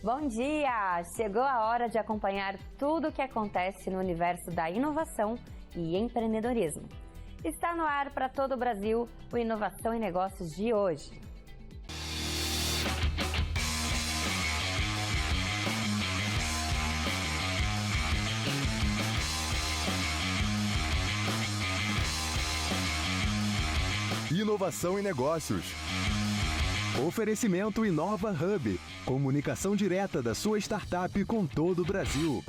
Bom dia! Chegou a hora de acompanhar tudo o que acontece no universo da inovação e empreendedorismo. Está no ar para todo o Brasil o Inovação e Negócios de hoje. Inovação e Negócios. Oferecimento Inova Hub. Comunicação direta da sua startup com todo o Brasil.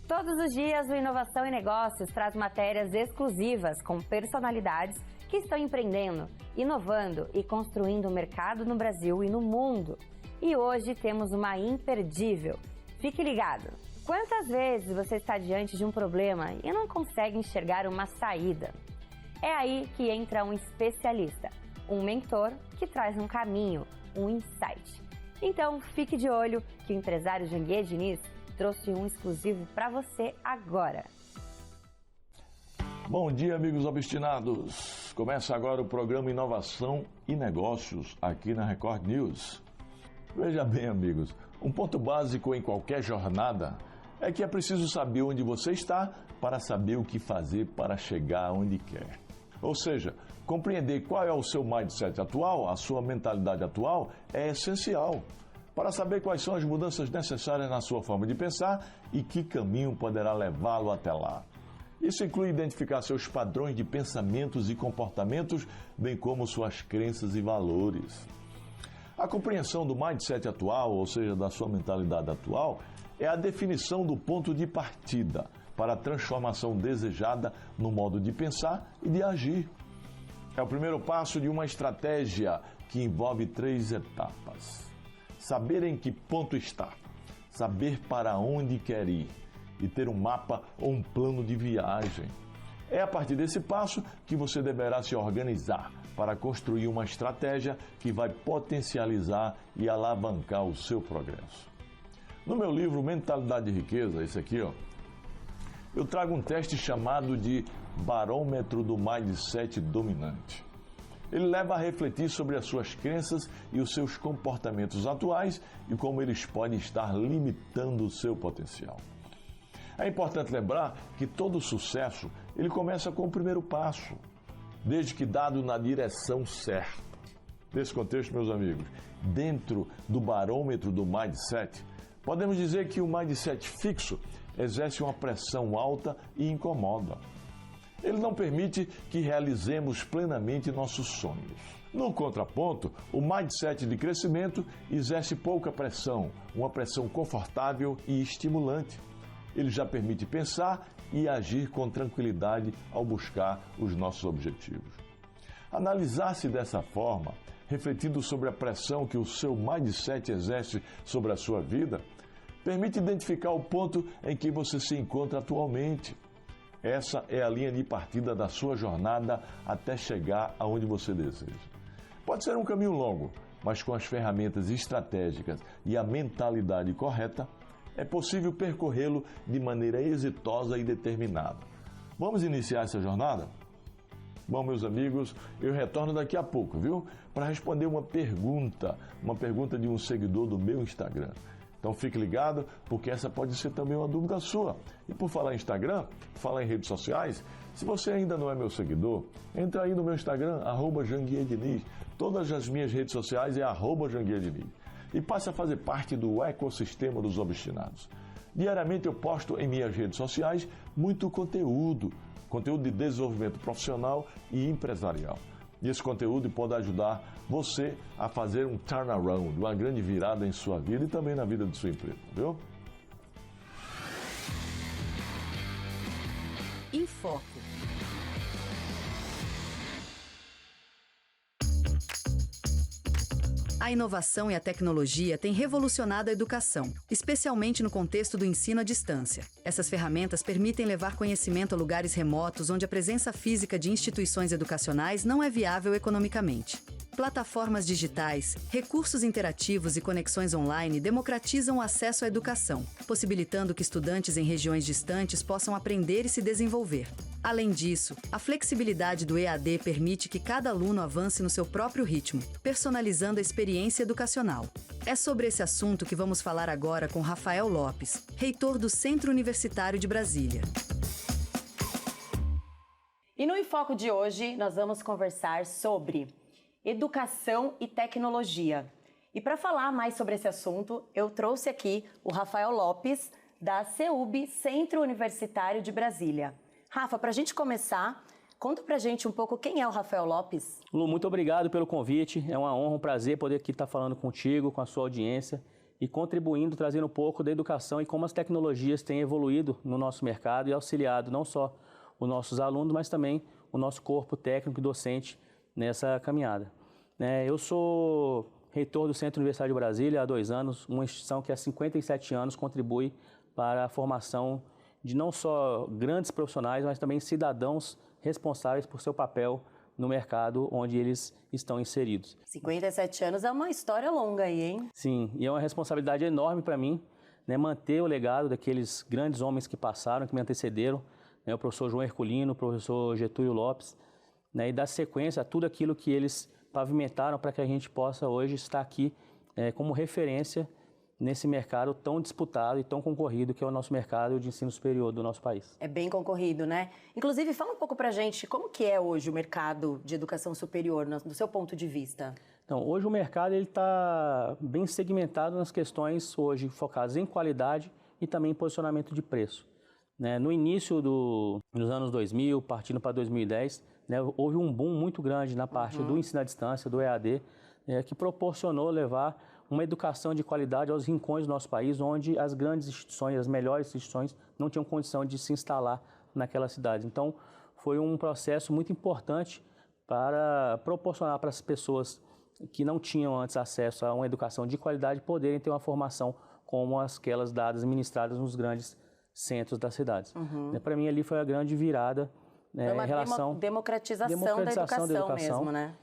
Todos os dias, o Inovação e Negócios traz matérias exclusivas com personalidades que estão empreendendo, inovando e construindo o mercado no Brasil e no mundo. E hoje temos uma imperdível. Fique ligado! Quantas vezes você está diante de um problema e não consegue enxergar uma saída? É aí que entra um especialista, um mentor que traz um caminho, um insight. Então, fique de olho que o empresário Janguier Diniz trouxe um exclusivo para você agora. Bom dia, amigos obstinados. Começa agora o programa Inovação e Negócios aqui na Record News. Veja bem, amigos, um ponto básico em qualquer jornada é que é preciso saber onde você está para saber o que fazer para chegar onde quer. Ou seja, compreender qual é o seu mindset atual, a sua mentalidade atual, é essencial para saber quais são as mudanças necessárias na sua forma de pensar e que caminho poderá levá-lo até lá. Isso inclui identificar seus padrões de pensamentos e comportamentos, bem como suas crenças e valores. A compreensão do mindset atual, ou seja, da sua mentalidade atual, é a definição do ponto de partida para a transformação desejada no modo de pensar e de agir. É o primeiro passo de uma estratégia que envolve 3 etapas. Saber em que ponto está, saber para onde quer ir e ter um mapa ou um plano de viagem. É a partir desse passo que você deverá se organizar para construir uma estratégia que vai potencializar e alavancar o seu progresso. No meu livro Mentalidade de Riqueza, esse aqui, eu trago um teste chamado de Barômetro do Mindset Dominante. Ele leva a refletir sobre as suas crenças e os seus comportamentos atuais e como eles podem estar limitando o seu potencial. É importante lembrar que todo sucesso ele começa com o primeiro passo, desde que dado na direção certa. Nesse contexto, meus amigos, dentro do barômetro do mindset, podemos dizer que o mindset fixo exerce uma pressão alta e incomoda. Ele não permite que realizemos plenamente nossos sonhos. No contraponto, o mindset de crescimento exerce pouca pressão, uma pressão confortável e estimulante. Ele já permite pensar e agir com tranquilidade ao buscar os nossos objetivos. Analisar-se dessa forma, refletindo sobre a pressão que o seu mindset exerce sobre a sua vida, permite identificar o ponto em que você se encontra atualmente. Essa é a linha de partida da sua jornada até chegar aonde você deseja. Pode ser um caminho longo, mas com as ferramentas estratégicas e a mentalidade correta, é possível percorrê-lo de maneira exitosa e determinada. Vamos iniciar essa jornada? Bom, meus amigos, eu retorno daqui a pouco, viu? Para responder uma pergunta de um seguidor do meu Instagram. Então fique ligado, porque essa pode ser também uma dúvida sua. E por falar em Instagram, falar em redes sociais, se você ainda não é meu seguidor, entra aí no meu Instagram, @JanguierDiniz. Todas as minhas redes sociais é @JanguierDiniz. E passe a fazer parte do ecossistema dos obstinados. Diariamente eu posto em minhas redes sociais muito conteúdo de desenvolvimento profissional e empresarial. E esse conteúdo pode ajudar você a fazer um turnaround, uma grande virada em sua vida e também na vida de sua empresa, viu? Em Foco. A inovação e a tecnologia têm revolucionado a educação, especialmente no contexto do ensino à distância. Essas ferramentas permitem levar conhecimento a lugares remotos onde a presença física de instituições educacionais não é viável economicamente. Plataformas digitais, recursos interativos e conexões online democratizam o acesso à educação, possibilitando que estudantes em regiões distantes possam aprender e se desenvolver. Além disso, a flexibilidade do EAD permite que cada aluno avance no seu próprio ritmo, personalizando a experiência educacional. É sobre esse assunto que vamos falar agora com Rafael Lopes, reitor do Centro Universitário de Brasília. E no Enfoco de hoje, nós vamos conversar sobre educação e tecnologia. E para falar mais sobre esse assunto, eu trouxe aqui o Rafael Lopes, da CEUB, Centro Universitário de Brasília. Rafa, para a gente começar, conta para a gente um pouco quem é o Rafael Lopes. Lu, muito obrigado pelo convite. É uma honra, um prazer poder aqui estar falando contigo, com a sua audiência e contribuindo, trazendo um pouco da educação e como as tecnologias têm evoluído no nosso mercado e auxiliado não só os nossos alunos, mas também o nosso corpo técnico e docente nessa caminhada. Eu sou reitor do Centro Universitário de Brasília há 2 anos, uma instituição que há 57 anos contribui para a formação de não só grandes profissionais, mas também cidadãos responsáveis por seu papel no mercado onde eles estão inseridos. 57 anos é uma história longa aí, hein? Sim, e é uma responsabilidade enorme para mim, manter o legado daqueles grandes homens que passaram, que me antecederam, o professor João Herculino, o professor Getúlio Lopes, e dar sequência a tudo aquilo que eles pavimentaram para que a gente possa hoje estar aqui como referência nesse mercado tão disputado e tão concorrido que é o nosso mercado de ensino superior do nosso país. É bem concorrido, né? Inclusive, fala um pouco para a gente como que é hoje o mercado de educação superior, do seu ponto de vista. Então, hoje o mercado está bem segmentado nas questões hoje focadas em qualidade e também em posicionamento de preço. No início dos anos 2000, partindo para 2010, houve um boom muito grande na parte do ensino à distância, do EAD, que proporcionou levar uma educação de qualidade aos rincões do nosso país, onde as grandes instituições, as melhores instituições, não tinham condição de se instalar naquela cidade. Então, foi um processo muito importante para proporcionar para as pessoas que não tinham antes acesso a uma educação de qualidade poderem ter uma formação como aquelas dadas e ministradas nos grandes centros das cidades. Para mim, ali foi a grande virada foi uma em relação democratização da educação mesmo, né?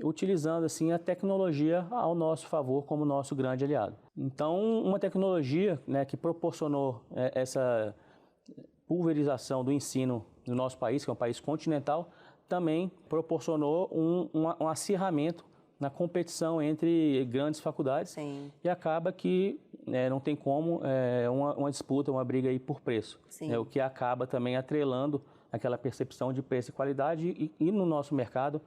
Utilizando assim a tecnologia ao nosso favor como nosso grande aliado. Então, uma tecnologia que proporcionou essa pulverização do ensino no nosso país, que é um país continental, também proporcionou um acirramento na competição entre grandes faculdades. Sim. E acaba que não tem como uma disputa, uma briga aí por preço. O que acaba também atrelando aquela percepção de preço e qualidade e no nosso mercado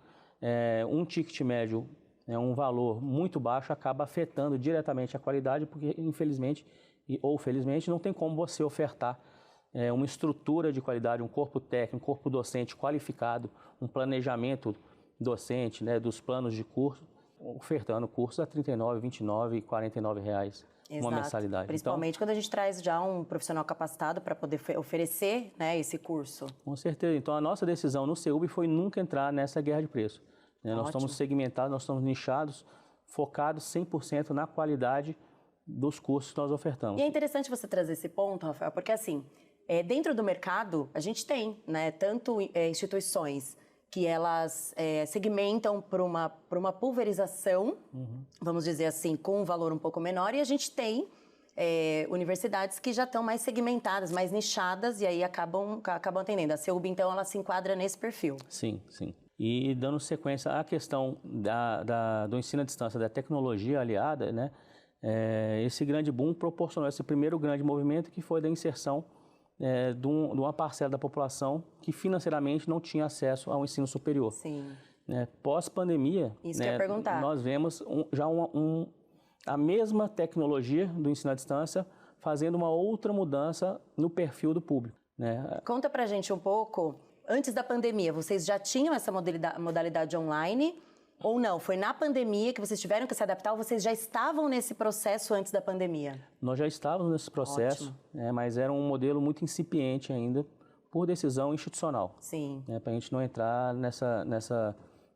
um ticket médio, um valor muito baixo acaba afetando diretamente a qualidade porque infelizmente ou felizmente não tem como você ofertar uma estrutura de qualidade, um corpo técnico, um corpo docente qualificado, um planejamento docente, dos planos de curso, ofertando cursos a R$ 39, R$ 29, R$ 49 uma mensalidade. Principalmente quando a gente traz já um profissional capacitado para poder oferecer esse curso. Com certeza. Então, a nossa decisão no CEUB foi nunca entrar nessa guerra de preço. Nós estamos segmentados, nós estamos nichados, focados 100% na qualidade dos cursos que nós ofertamos. E é interessante você trazer esse ponto, Rafael, porque assim, dentro do mercado, a gente tem tanto instituições que elas segmentam para uma pulverização, vamos dizer assim, com um valor um pouco menor, e a gente tem universidades que já estão mais segmentadas, mais nichadas, e aí acabam atendendo. A CEUB, então, ela se enquadra nesse perfil. Sim, sim. E dando sequência à questão do ensino à distância, da tecnologia aliada, esse grande boom proporcionou esse primeiro grande movimento que foi da inserção de uma parcela da população que financeiramente não tinha acesso ao ensino superior. Sim. Pós-pandemia, isso que eu ia perguntar. Nós vemos já a mesma tecnologia do ensino à distância fazendo uma outra mudança no perfil do público. Conta pra gente um pouco, antes da pandemia, vocês já tinham essa modalidade online ou não? Foi na pandemia que vocês tiveram que se adaptar ou vocês já estavam nesse processo antes da pandemia? Nós já estávamos nesse processo, mas era um modelo muito incipiente ainda, por decisão institucional. Sim. Para a gente não entrar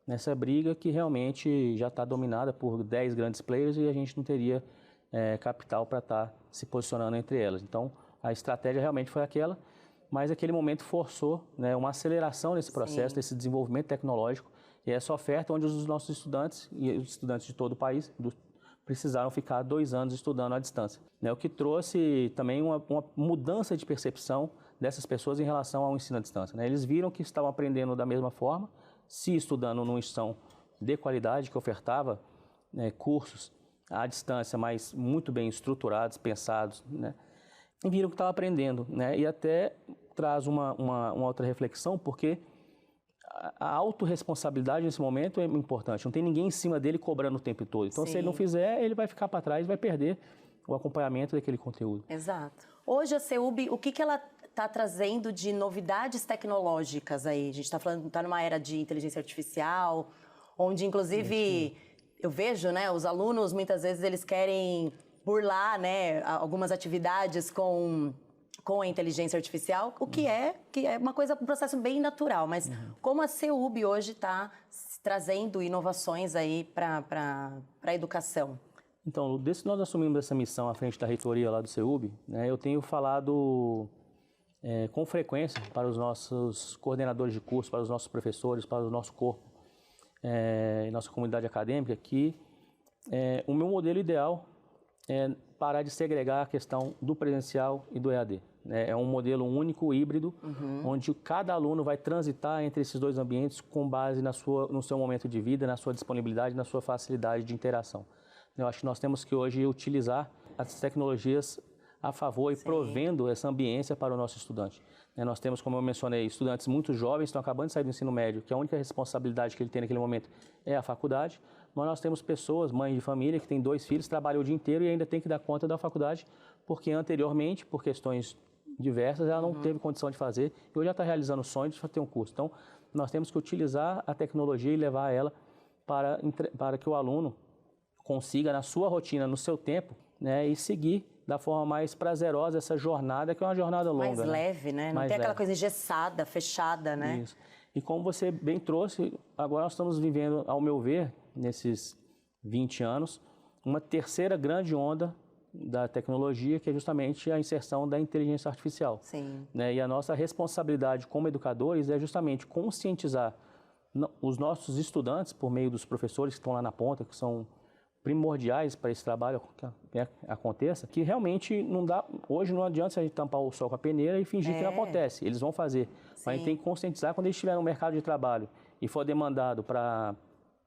nessa briga que realmente já está dominada por 10 grandes players e a gente não teria capital para estar se posicionando entre elas. Então, a estratégia realmente foi aquela, mas aquele momento forçou uma aceleração nesse processo, desse desenvolvimento tecnológico, E essa oferta onde os nossos estudantes, e os estudantes de todo o país, precisaram ficar 2 anos estudando à distância. O que trouxe também uma mudança de percepção dessas pessoas em relação ao ensino à distância. Eles viram que estavam aprendendo da mesma forma, se estudando numa instituição de qualidade, que ofertava cursos à distância, mas muito bem estruturados, pensados, e viram que estavam aprendendo. E até traz uma outra reflexão, porque a autorresponsabilidade nesse momento é importante. Não tem ninguém em cima dele cobrando o tempo todo. Então, Sim. se ele não fizer, ele vai ficar para trás e vai perder o acompanhamento daquele conteúdo. Exato. Hoje a CEUB, o que ela está trazendo de novidades tecnológicas aí? A gente está numa era de inteligência artificial, onde inclusive eu vejo, os alunos muitas vezes eles querem burlar, algumas atividades com a inteligência artificial, o que é uma coisa, um processo bem natural, mas como a CEUB hoje está trazendo inovações aí para a educação? Então, desde que nós assumimos essa missão à frente da reitoria lá do CEUB, eu tenho falado com frequência para os nossos coordenadores de curso, para os nossos professores, para o nosso corpo e nossa comunidade acadêmica, que o meu modelo ideal é parar de segregar a questão do presencial e do EAD. É um modelo único, híbrido, onde cada aluno vai transitar entre esses dois ambientes com base no seu momento de vida, na sua disponibilidade, na sua facilidade de interação. Eu acho que nós temos que hoje utilizar as tecnologias a favor e provendo essa ambiência para o nosso estudante. Nós temos, como eu mencionei, estudantes muito jovens, estão acabando de sair do ensino médio, que a única responsabilidade que ele tem naquele momento é a faculdade, mas nós temos pessoas, mães de família, que têm 2 filhos, trabalham o dia inteiro e ainda tem que dar conta da faculdade, porque anteriormente, por questões diversas, ela não teve condição de fazer e hoje ela está realizando o sonho de ter um curso. Então, nós temos que utilizar a tecnologia e levar ela para que o aluno consiga, na sua rotina, no seu tempo, e seguir da forma mais prazerosa essa jornada, que é uma jornada longa. Mais leve, Não mais tem aquela leve. coisa engessada, fechada, Isso. E como você bem trouxe, agora nós estamos vivendo, ao meu ver, nesses 20 anos, uma terceira grande onda da tecnologia, que é justamente a inserção da inteligência artificial. Sim. E a nossa responsabilidade como educadores é justamente conscientizar os nossos estudantes, por meio dos professores que estão lá na ponta, que são primordiais para esse trabalho que aconteça, que realmente não dá, hoje não adianta a gente tampar o sol com a peneira e fingir que não acontece, eles vão fazer. Mas a gente tem que conscientizar quando eles estiverem no mercado de trabalho e for demandado para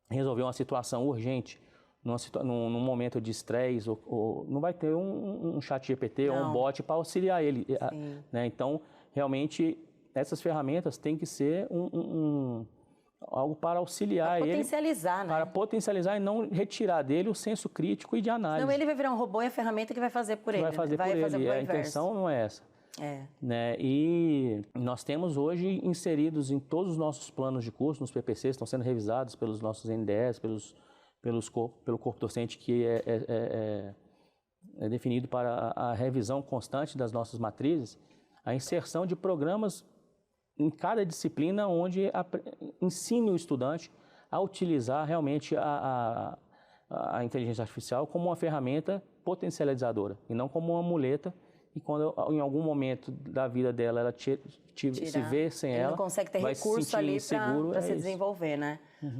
resolver uma situação urgente, num momento de estresse, ou não vai ter um chat GPT ou um bot para auxiliar ele. Então, realmente, essas ferramentas têm que ser algo para auxiliar ele. Potencializar, Para potencializar e não retirar dele o senso crítico e de análise. Não, ele vai virar um robô e a ferramenta que vai fazer por ele. Vai fazer por ele. A intenção não é essa. E nós temos hoje inseridos em todos os nossos planos de curso, nos PPCs, estão sendo revisados pelos nossos NDEs, pelo corpo docente, que é definido para a revisão constante das nossas matrizes, a inserção de programas em cada disciplina onde ensine o estudante a utilizar realmente a inteligência artificial como uma ferramenta potencializadora e não como uma muleta, e quando em algum momento da vida dela ela se vê sem ela, não consegue ter recurso ali para se desenvolver,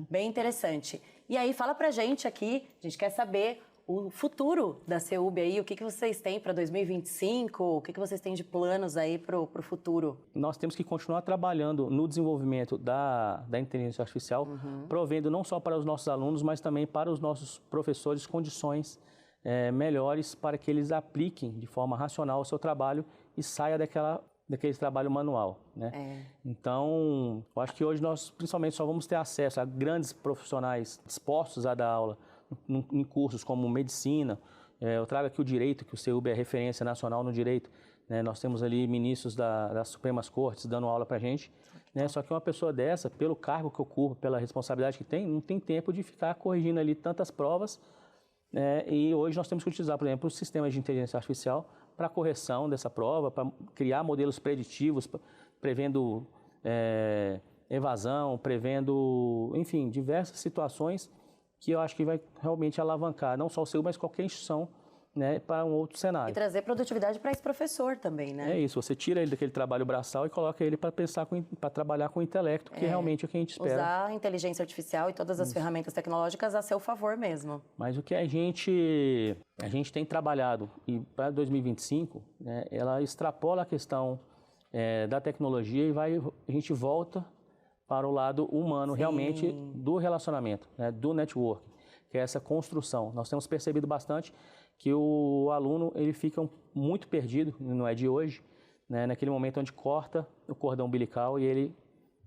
Bem interessante. E aí, fala pra gente aqui, a gente quer saber o futuro da CEUB aí, o que vocês têm para 2025, o que vocês têm de planos aí para o futuro? Nós temos que continuar trabalhando no desenvolvimento da inteligência artificial, provendo não só para os nossos alunos, mas também para os nossos professores condições melhores para que eles apliquem de forma racional o seu trabalho e saia daquele trabalho manual, Então, eu acho que hoje nós principalmente só vamos ter acesso a grandes profissionais dispostos a dar aula em cursos como medicina. Eu trago aqui o direito, que o CEUB é referência nacional no direito. Nós temos ali ministros das Supremas Cortes dando aula para a gente. Só que uma pessoa dessa, pelo cargo que ocupa, pela responsabilidade que tem, não tem tempo de ficar corrigindo ali tantas provas. E hoje nós temos que utilizar, por exemplo, os sistemas de inteligência artificial para a correção dessa prova, para criar modelos preditivos, prevendo evasão, prevendo, enfim, diversas situações que eu acho que vai realmente alavancar não só o CEUB, mas qualquer instituição né, para um outro cenário. E trazer produtividade para esse professor também, né? É isso, você tira ele daquele trabalho braçal e coloca ele para pensar, para trabalhar com o intelecto, que realmente é o que a gente espera. Usar a inteligência artificial e todas as ferramentas tecnológicas a seu favor mesmo. Mas o que a gente tem trabalhado, e para 2025, né, ela extrapola a questão da tecnologia e a gente volta para o lado humano, realmente, do relacionamento, né, do network, que é essa construção. Nós temos percebido bastante que o aluno ele fica muito perdido, não é de hoje, né, naquele momento onde corta o cordão umbilical e ele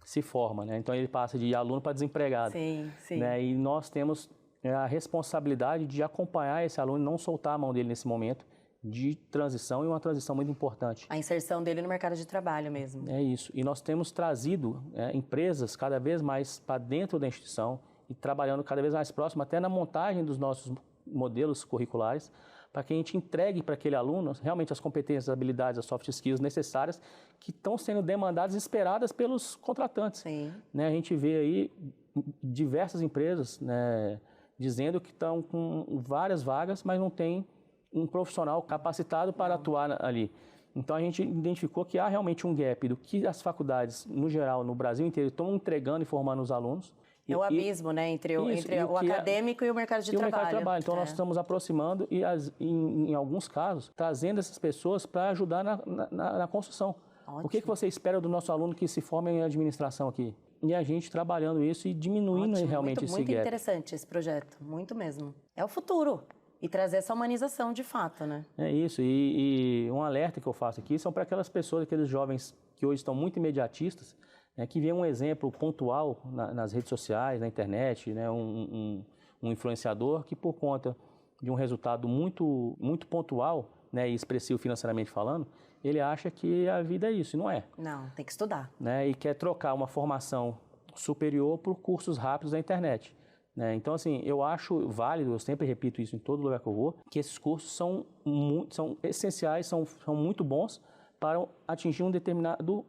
se forma, né? Então ele passa de aluno para desempregado. Sim, sim. Né? E nós temos a responsabilidade de acompanhar esse aluno e não soltar a mão dele nesse momento de transição, e uma transição muito importante. A inserção dele no mercado de trabalho mesmo. É isso. E nós temos trazido empresas cada vez mais para dentro da instituição e trabalhando cada vez mais próximo, até na montagem dos nossos modelos curriculares, para que a gente entregue para aquele aluno realmente as competências, as habilidades, as soft skills necessárias que estão sendo demandadas e esperadas pelos contratantes. Sim. Né, a gente vê aí diversas empresas, né, dizendo que estão com várias vagas, mas não tem um profissional capacitado para atuar ali. Então a gente identificou que há realmente um gap do que as faculdades, no geral, no Brasil inteiro, estão entregando e formando os alunos. É o abismo, né, entre o acadêmico e o mercado de trabalho. Então nós estamos aproximando e, em alguns casos, trazendo essas pessoas para ajudar na construção. Ótimo. O que você espera do nosso aluno que se forma em administração aqui? E a gente trabalhando isso e diminuindo realmente esse gap. Muito interessante esse projeto, muito mesmo. É o futuro. E trazer essa humanização de fato, né? É isso. E um alerta que eu faço aqui são para aquelas pessoas, aqueles jovens que hoje estão muito imediatistas, que vê um exemplo pontual nas redes sociais, na internet, né, um influenciador que, por conta de um resultado muito, muito pontual, né, e expressivo financeiramente falando, ele acha que a vida é isso, e não é. Não, tem que estudar. Né, e quer trocar uma formação superior por cursos rápidos da internet. Né? Então, assim, eu acho válido, eu sempre repito isso em todo lugar que eu vou, que esses cursos são essenciais, são muito bons para atingir um determinado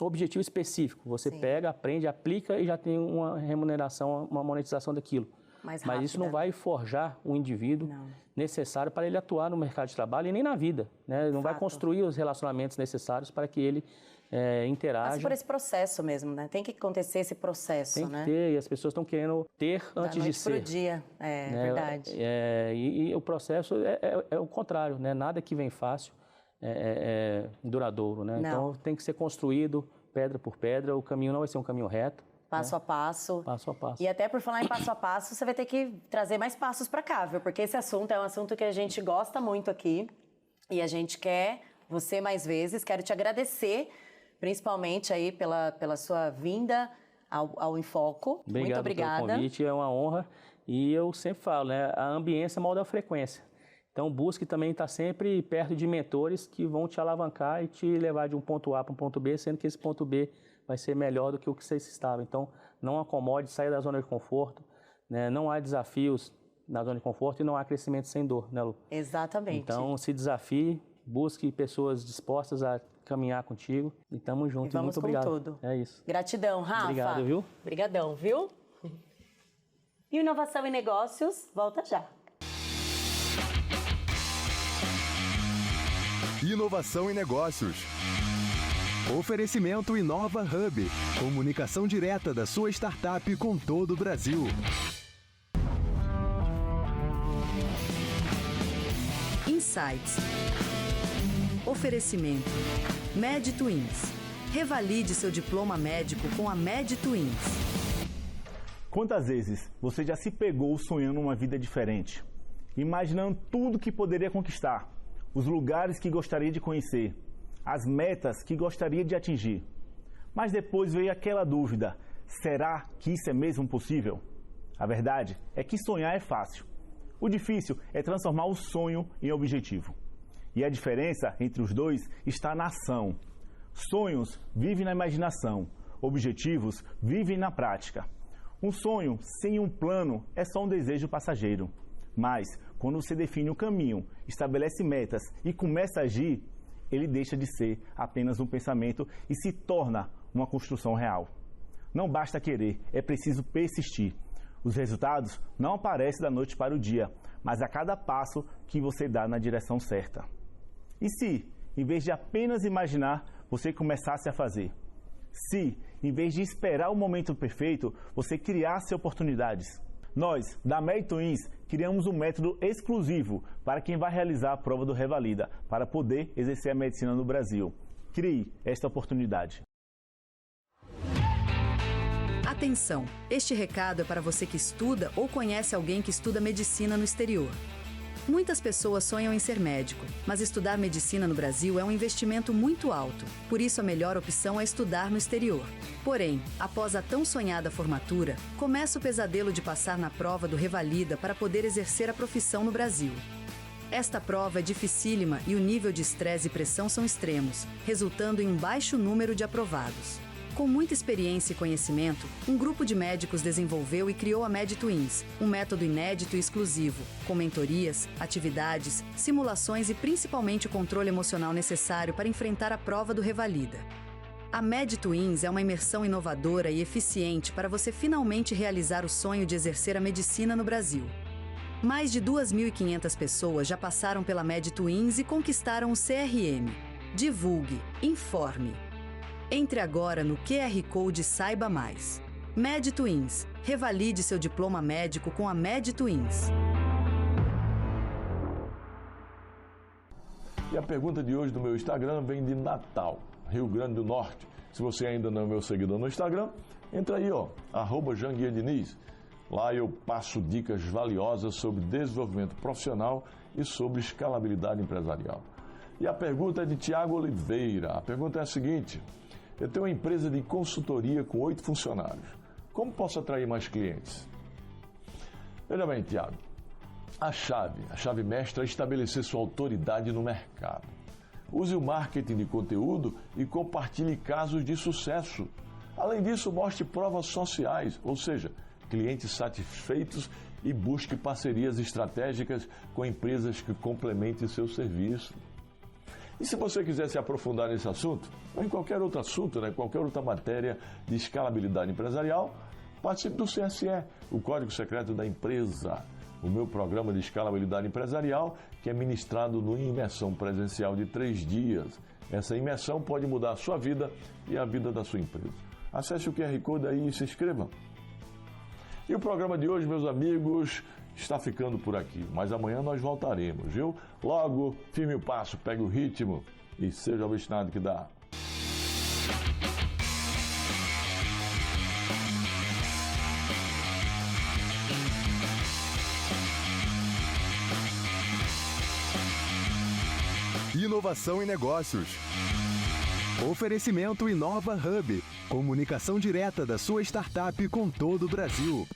objetivo específico. Você pega, aprende, aplica e já tem uma remuneração, uma monetização daquilo. Mas isso não vai forjar o indivíduo necessário para ele atuar no mercado de trabalho e nem na vida. Né? Não vai construir os relacionamentos necessários para que ele interaja. Passa por esse processo mesmo, né? Tem que acontecer esse processo, né? Tem que ter, e as pessoas estão querendo ter antes de ser. Da noite pro dia, verdade. E o processo é o contrário, né? Nada que vem fácil é duradouro, né? Então tem que ser construído pedra por pedra, o caminho não vai ser um caminho reto. Passo a passo. Passo a passo. E até por falar em passo a passo, você vai ter que trazer mais passos para cá, viu? Porque esse assunto é um assunto que a gente gosta muito aqui e a gente quer você mais vezes. Quero te agradecer, principalmente aí pela sua vinda ao Infoco. Muito obrigada. Pelo convite, é uma honra. E eu sempre falo, né? A ambiência molda a frequência. Então busque também estar sempre perto de mentores que vão te alavancar e te levar de um ponto A para um ponto B, sendo que esse ponto B vai ser melhor do que o que você estava. Então, não acomode, saia da zona de conforto, né? Não há desafios na zona de conforto e não há crescimento sem dor, né, Lu? Exatamente. Então, se desafie, busque pessoas dispostas a caminhar contigo e tamo junto. E muito obrigado. Tudo. É isso. Gratidão, Rafa. Obrigado, viu? Obrigadão, viu? E Inovação e Negócios volta já. Inovação e Negócios. Oferecimento Inova Hub. Comunicação direta da sua startup com todo o Brasil. Insights. Oferecimento. MedTwins. Revalide seu diploma médico com a MedTwins. Quantas vezes você já se pegou sonhando uma vida diferente? Imaginando tudo que poderia conquistar, os lugares que gostaria de conhecer, as metas que gostaria de atingir. Mas depois veio aquela dúvida, será que isso é mesmo possível? A verdade é que sonhar é fácil. O difícil é transformar o sonho em objetivo. E a diferença entre os dois está na ação. Sonhos vivem na imaginação, objetivos vivem na prática. Um sonho sem um plano é só um desejo passageiro. Mas, quando você define o caminho, estabelece metas e começa a agir, ele deixa de ser apenas um pensamento e se torna uma construção real. Não basta querer, é preciso persistir. Os resultados não aparecem da noite para o dia, mas a cada passo que você dá na direção certa. E se, em vez de apenas imaginar, você começasse a fazer? Se, em vez de esperar o momento perfeito, você criasse oportunidades? Nós, da MedTwins, criamos um método exclusivo para quem vai realizar a prova do Revalida, para poder exercer a medicina no Brasil. Crie esta oportunidade. Atenção! Este recado é para você que estuda ou conhece alguém que estuda medicina no exterior. Muitas pessoas sonham em ser médico, mas estudar medicina no Brasil é um investimento muito alto. Por isso, a melhor opção é estudar no exterior. Porém, após a tão sonhada formatura, começa o pesadelo de passar na prova do Revalida para poder exercer a profissão no Brasil. Esta prova é dificílima e o nível de estresse e pressão são extremos, resultando em um baixo número de aprovados. Com muita experiência e conhecimento, um grupo de médicos desenvolveu e criou a MedTwins, um método inédito e exclusivo, com mentorias, atividades, simulações e principalmente o controle emocional necessário para enfrentar a prova do Revalida. A MedTwins é uma imersão inovadora e eficiente para você finalmente realizar o sonho de exercer a medicina no Brasil. Mais de 2.500 pessoas já passaram pela MedTwins e conquistaram o CRM. Divulgue, informe. Entre agora no QR Code e saiba mais. MedTwins. Revalide seu diploma médico com a MedTwins. E a pergunta de hoje do meu Instagram vem de Natal, Rio Grande do Norte. Se você ainda não é meu seguidor no Instagram, entra aí, @JanguiaDiniz. Lá eu passo dicas valiosas sobre desenvolvimento profissional e sobre escalabilidade empresarial. E a pergunta é de Tiago Oliveira. A pergunta é a seguinte: eu tenho uma empresa de consultoria com 8 funcionários. Como posso atrair mais clientes? Veja bem, Tiago, a chave mestra é estabelecer sua autoridade no mercado. Use o marketing de conteúdo e compartilhe casos de sucesso. Além disso, mostre provas sociais, ou seja, clientes satisfeitos, e busque parcerias estratégicas com empresas que complementem seu serviço. E se você quiser se aprofundar nesse assunto, ou em qualquer outro assunto, qualquer outra matéria de escalabilidade empresarial, participe do CSE, o Código Secreto da Empresa, o meu programa de escalabilidade empresarial, que é ministrado numa imersão presencial de 3 dias. Essa imersão pode mudar a sua vida e a vida da sua empresa. Acesse o QR Code aí e se inscreva. E o programa de hoje, meus amigos, está ficando por aqui, mas amanhã nós voltaremos, viu? Logo, firme o passo, pegue o ritmo e seja obstinado que dá. Inovação em negócios. Oferecimento Inova Hub. Comunicação direta da sua startup com todo o Brasil.